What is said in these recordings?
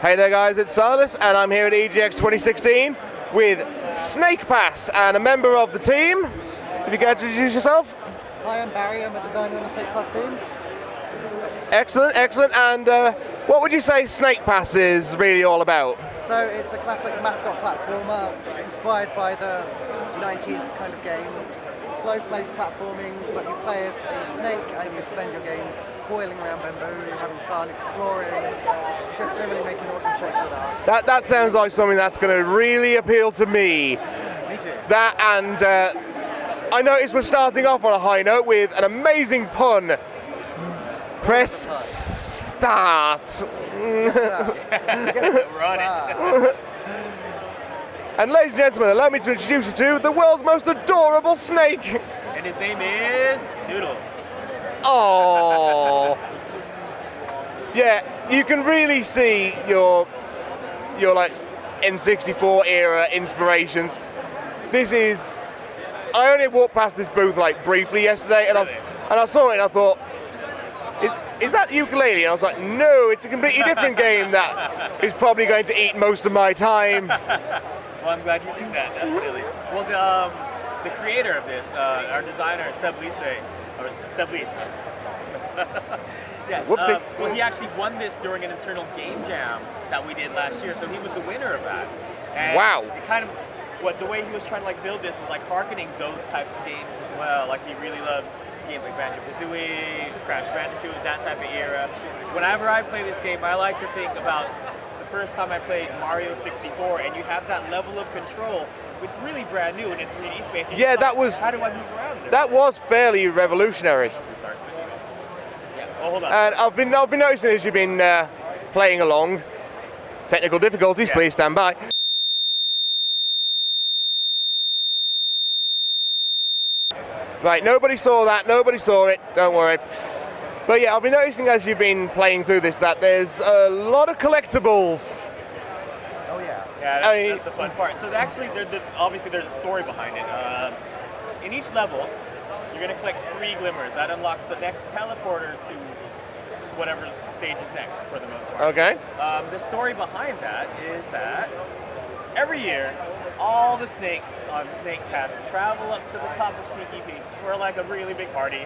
Hey there guys, it's Salis and I'm here at EGX 2016 with Snake Pass and a member of the team. If you could introduce yourself. Hi, I'm Barry, I'm a designer on the Snake Pass team. Excellent, excellent. And what would you say Snake Pass is really all about? So it's a classic mascot platformer inspired by the 90s kind of games. Slow pace platforming, but you play as a snake and you spend your game coiling around bamboo, having fun, exploring, just generally making awesome shapes with art. That sounds like something that's going to really appeal to me. Me too. That and I noticed we're starting off on a high note with an amazing pun. Press start. We're on it. And ladies and gentlemen, allow me to introduce you to the world's most adorable snake. And his name is Noodle. Oh, yeah, you can really see your like N64 era inspirations. This is, I only walked past this booth like briefly yesterday, and Really? I saw it and I thought, is that ukulele? And I was like, no, it's a completely different game that is probably going to eat most of my time. Well, I'm glad you think that, definitely. Well, the creator of this, our designer, Salis, yeah, Whoopsie. well, he actually won this during an internal game jam that we did last year, so he was the winner of that. And Wow. It kind of, the way he was trying to like build this was like harkening those types of games as well. Like he really loves games like Banjo-Kazooie, Crash Bandicoot, that type of era. Whenever I play this game, I like to think about the first time I played Mario 64, and you have that level of control. It's really brand new and in 3D space. Yeah, that was. How do I move around there? That was fairly revolutionary. Restart. Yeah. Oh, hold on. And I've been noticing as you've been playing along. Technical difficulties, Yeah. please stand by. Right, nobody saw that, nobody saw it, don't worry. But yeah, I've been noticing as you've been playing through this that there's a lot of collectibles. Oh yeah. Yeah, I mean- that's the fun part. So obviously there's a story behind it. In each level, you're going to collect 3 glimmers. That unlocks the next teleporter to whatever stage is next, for the most part. Okay. The story behind that is that every year, all the snakes on Snake Pass travel up to the top of Sneaky Peak for like a really big party.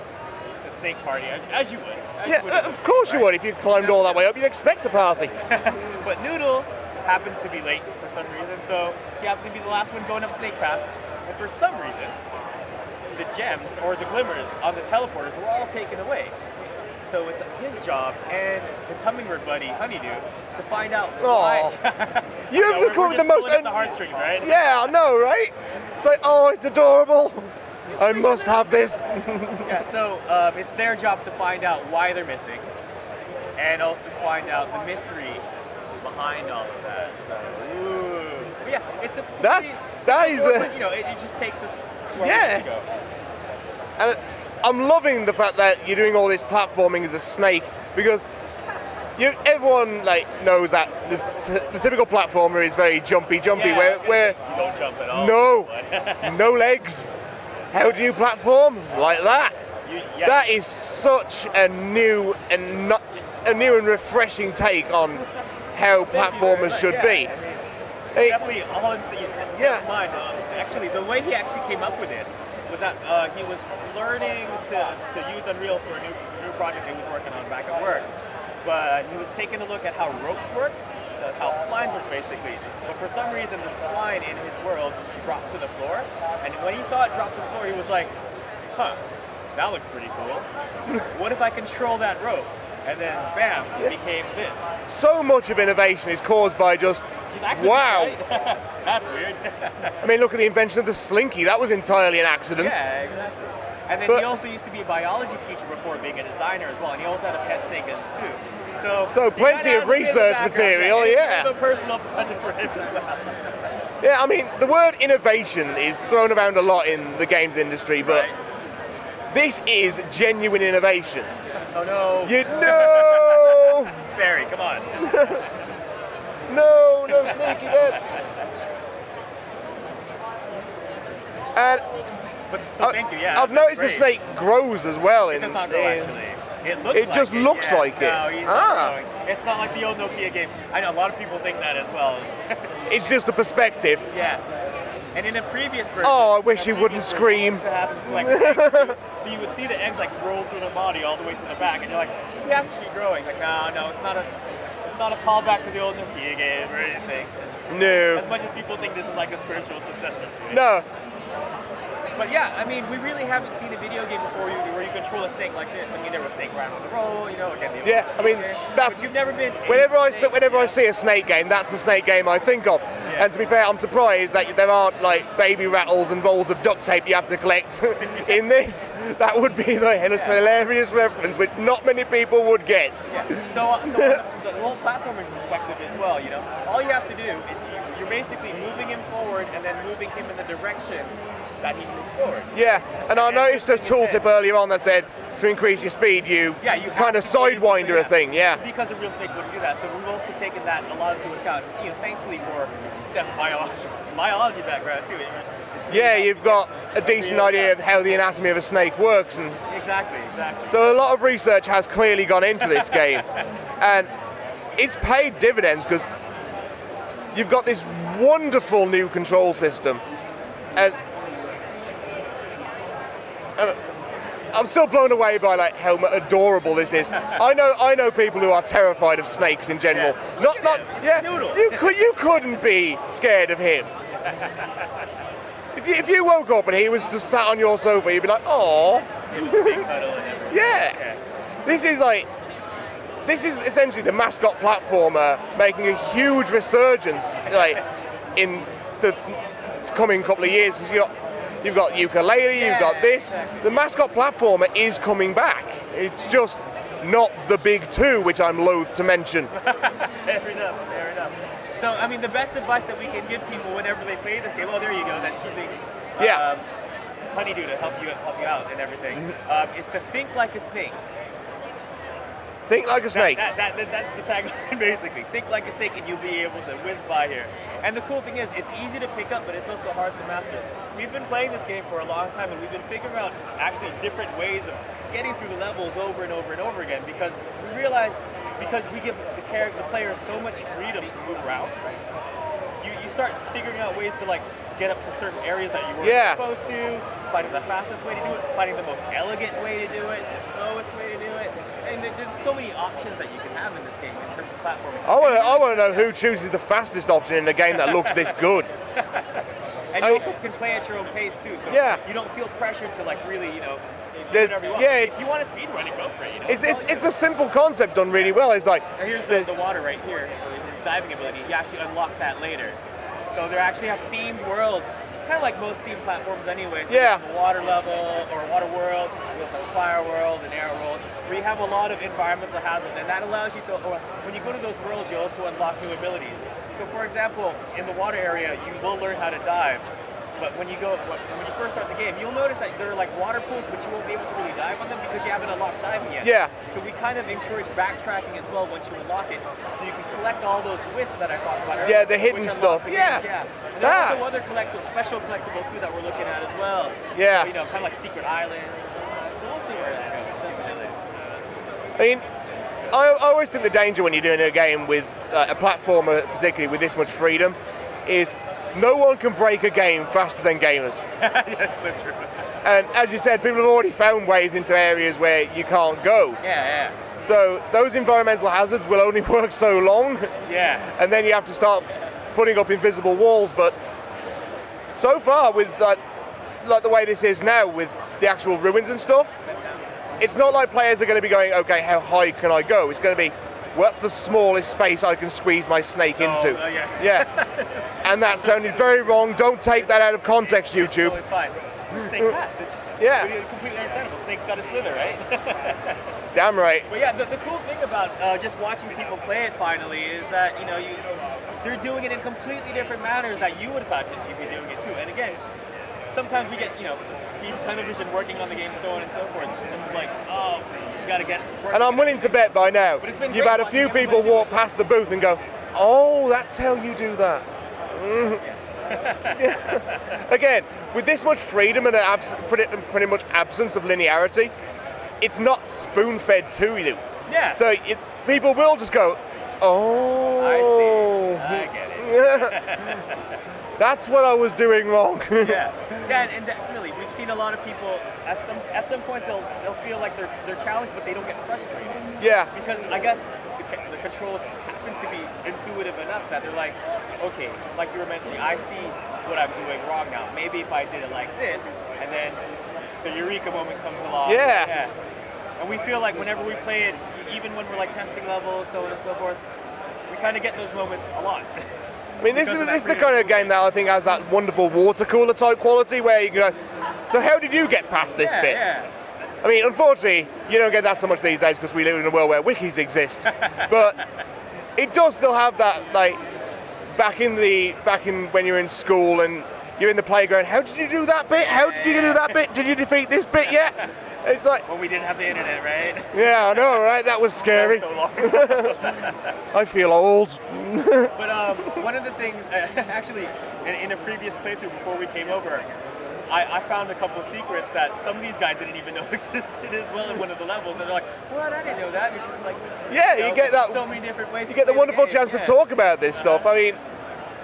It's a snake party, as you would. Yeah, of course you would. If you climbed all that way up, you'd expect a party. But Noodle happened to be late for some reason, so he happened to be the last one going up Snake Pass. And for some reason, the gems, or the glimmers, on the teleporters were all taken away. So it's his job and his hummingbird buddy, Honeydew, to find out why. You have recorded the most. Pulling at the heartstrings, right? Yeah, I know, right? It's like, oh, it's adorable. I must have this. Yeah, so it's their job to find out why they're missing, and also to find out the mystery behind all of that. So, ooh. But yeah, it's a That is a. but, you know, it just takes us to where Yeah. we need to go. And I'm loving the fact that you're doing all this platforming as a snake, because everyone like knows that the typical platformer is very jumpy, Yeah, where you don't jump at all. no, no legs. How do you platform like that? Yeah. That is such a new and refreshing take on how platformers should be. I mean, Hey, definitely all in Sam's Yeah. mind. Actually, the way he actually came up with this was that he was learning to use Unreal for a new project he was working on back at work. But he was taking a look at how ropes worked, how splines work basically. But for some reason, the spline in his world just dropped to the floor. And when he saw it drop to the floor, he was like, huh, that looks pretty cool. What if I control that rope? And then, bam, it became this. so much of innovation is caused by just Accident, wow. right? That's weird. I mean, look at the invention of the slinky. That was entirely an accident. Yeah, exactly. And then But- he also used to be a biology teacher before being a designer as well, and he also had a pet snake as too. So he plenty kinda of has a bit research background, material, It's yeah. a personal project for him as well. Yeah, I mean, the word innovation is thrown around a lot in the games industry, but Right. this is genuine innovation. Oh no. You know, Barry, come on. no sneaky bits. And But so thank you. Yeah. I've that's noticed the great. snake grows as well. It does not grow actually. It just looks like it. No, he's not growing. It's not like the old Nokia game. I know a lot of people think that as well. It's just the perspective. Yeah. And in a previous version, Oh, I wish he wouldn't scream. So you would see the eggs like roll through the body all the way to the back, and you're like, he has to be growing. Like, no, it's not a callback to the old Nokia game or anything. No. As much as people think this is like a spiritual successor to it. No. But yeah, I mean, we really haven't seen a video game before where you control a snake like this. I mean, there was Snake Ride on the Roll, again. Yeah, I mean, that's. But you've never been. Whenever I see a snake game, that's the snake game I think of. Yeah. And to be fair, I'm surprised that there aren't like baby rattles and rolls of duct tape you have to collect in this. That would be the hilarious reference, which not many people would get. Yeah. So the whole platforming perspective as well, all you have to do is you're basically moving him forward and then moving him in the direction that he moves forward. Yeah, and I noticed a tooltip earlier on that said to increase your speed, you kind of sidewinder a thing, yeah. Because a real snake wouldn't do that, so we've also taken that a lot into account. Thankfully for Steph's biology background too. Yeah, you've got a decent idea of how the anatomy of a snake works, and exactly. so a lot of research has clearly gone into this game, and it's paid dividends because you've got this wonderful new control system, and I'm still blown away by how adorable this is. I know people who are terrified of snakes in general. Noodle. You couldn't be scared of him. If you woke up and he was just sat on your sofa, you'd be like, oh. Yeah. This is essentially the mascot platformer making a huge resurgence in the coming couple of years, because you've got ukulele, you've got this. The mascot platformer is coming back. It's just not the big two, which I'm loath to mention. Fair enough. So, I mean, the best advice that we can give people whenever they play this game, there you go, that's using Honeydew to help you out and everything, is to think like a snake. Think like a snake. That's the tagline, basically. Think like a snake and you'll be able to whiz by here. And the cool thing is, it's easy to pick up, but it's also hard to master. We've been playing this game for a long time, and we've been figuring out actually different ways of getting through the levels over and over and over again, because we realize, because we give the player so much freedom to move around, you start figuring out ways to get up to certain areas that you weren't supposed to, finding the fastest way to do it, finding the most elegant way to do it, the slowest way to do it. And there's so many options that you can have in this game in terms of platforming. I want to know who chooses the fastest option in a game that looks this good. And you also can play at your own pace too, so you don't feel pressured to really, do whatever you want. If you want to speed run it, go for it. It's a simple concept done really well. It's like here's the water right here, his diving ability. You actually unlock that later. So they actually have themed worlds, kind of like most themed platforms anyway. So you have a water level or a water world, you also have a fire world, an air world, where you have a lot of environmental hazards, and that allows you to, when you go to those worlds, you also unlock new abilities. So for example, in the water area, you will learn how to dive. But when you first start the game, you'll notice that there are water pools, but you won't be able to really dive on them because you haven't unlocked diving yet. Yeah. So we kind of encourage backtracking as well once you unlock it, so you can collect all those wisps that I talked about earlier. Yeah, the hidden stuff. And there's also other special collectibles too that we're looking at as well. Yeah. So, kind of like Secret Island. So we'll see where that goes. Definitely. I mean, I always think the danger when you're doing a game with a platformer, particularly with this much freedom, is no one can break a game faster than gamers. Yeah, so true. And as you said, people have already found ways into areas where you can't go. Yeah. So those environmental hazards will only work so long. Yeah. And then you have to start putting up invisible walls. But so far, with like the way this is now, with the actual ruins and stuff, it's not like players are going to be going, okay, how high can I go? It's going to be, what's the smallest space I can squeeze my snake into? Yeah. And that sounded very wrong. Don't take that out of context, YouTube. Totally fine. Snake pass. It's completely understandable. Snake's got a slither, right? Damn right. But yeah, the cool thing about just watching people play it finally is that they're doing it in completely different manners that you would imagine you'd be doing it too. And again, sometimes we get tunnel vision working on the game, so on and so forth. Just you gotta get. And I'm willing to bet by now you've had a few people walk past the booth and go, "Oh, that's how you do that." Again, with this much freedom and pretty much absence of linearity, it's not spoon-fed to you. Yeah. So people will just go, oh. I see. I get it. That's what I was doing wrong. Yeah, and definitely, we've seen a lot of people at some points they'll feel like they're challenged, but they don't get frustrated. Yeah. Because I guess the controls happen to be intuitive enough that they're like, okay, like you were mentioning, I see what I'm doing wrong now. Maybe if I did it like this, and then the eureka moment comes along. Yeah. And we feel like whenever we play it, even when we're like testing levels, so on and so forth, we kind of get those moments a lot. I mean, this is the kind of game that I think has that wonderful water cooler type quality where you go, so how did you get past this bit? Yeah. I mean, unfortunately, you don't get that so much these days because we live in a world where wikis exist. But it does still have that, like, back in when you're in school and you're in the playground, how did you do that bit? How did you do that bit? Did you defeat this bit yet? It's like, well, we didn't have the internet, right? Yeah, I know, right? That was scary. That was so long. I feel old. But one of the things, actually, in a previous playthrough before we came over, I found a couple of secrets that some of these guys didn't even know existed as well in one of the levels. And they're like, what? I didn't know that. And it's just like, you get that. So many different ways. You get the wonderful chance to talk about this stuff. I mean,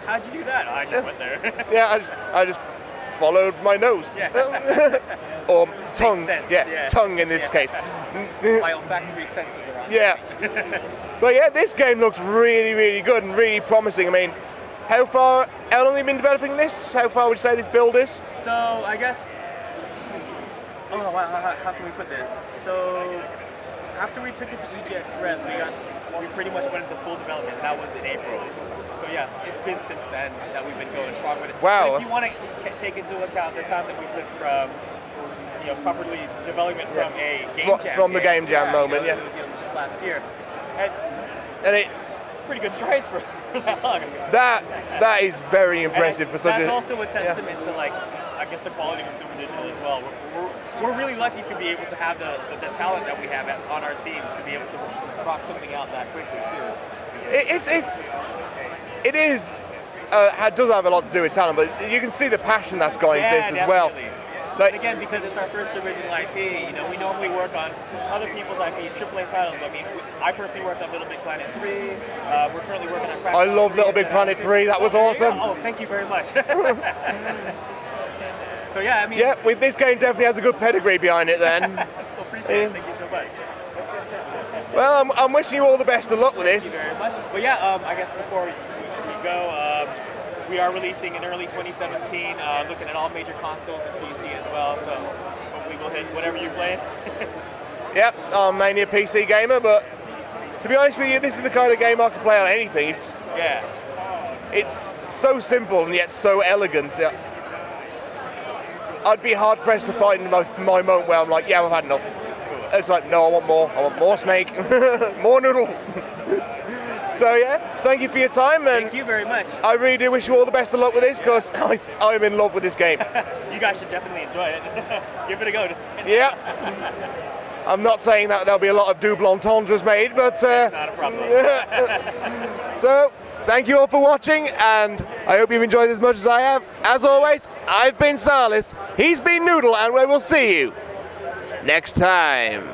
how'd you do that? Oh, I just went there. Yeah, I just followed my nose. Yeah. Or tongue. Sense, yeah, tongue in this case. My olfactory senses are on. Yeah. But yeah, this game looks really, really good and really promising. I mean, how long have you been developing this? How far would you say this build is? So I guess, how can we put this? So after we took it to EGX Res, we pretty much went into full development. That was in April. So yeah, it's been since then that we've been going strong with it. Wow. But if you want to take into account the time that we took from, properly development from a game jam. From the game jam moment, it was, just last year. And it's pretty good strides for that long. That is very impressive for such that's also a testament to, like, I guess, the quality of Super Digital as well. We're really lucky to be able to have the talent that we have on our team to be able to rock something out that quickly too. It does have a lot to do with talent, but you can see the passion that's going into this as well. Like, again, because it's our first original IP, we normally work on other people's IPs, AAA titles. I mean, I personally worked on Little Big Planet 3. We're currently working on Crash. I love Little Big Planet 3. That was awesome. Oh, thank you very much. So yeah, I mean. Yeah, with this game definitely has a good pedigree behind it. Then. Appreciate it. Thank you so much. Well, I'm wishing you all the best of luck with this. Thank you very much. But yeah, I guess before we go. We are releasing in early 2017, looking at all major consoles and PC as well, so hopefully we'll hit whatever you're playing. Yep, I'm mainly a PC gamer, but to be honest with you, this is the kind of game I can play on anything. It's so simple and yet so elegant. I'd be hard pressed to find my moment where I'm like, yeah, I've had enough. Cool. It's like, no, I want more Snake, more Noodle. So yeah, thank you for your time, and thank you very much. I really do wish you all the best of luck with this, because I'm in love with this game. You guys should definitely enjoy it. Give it a go. Yeah. I'm not saying that there'll be a lot of double entendres made, but not a problem. So thank you all for watching, and I hope you've enjoyed as much as I have. As always, I've been Salis, he's been Noodle, and we will see you next time.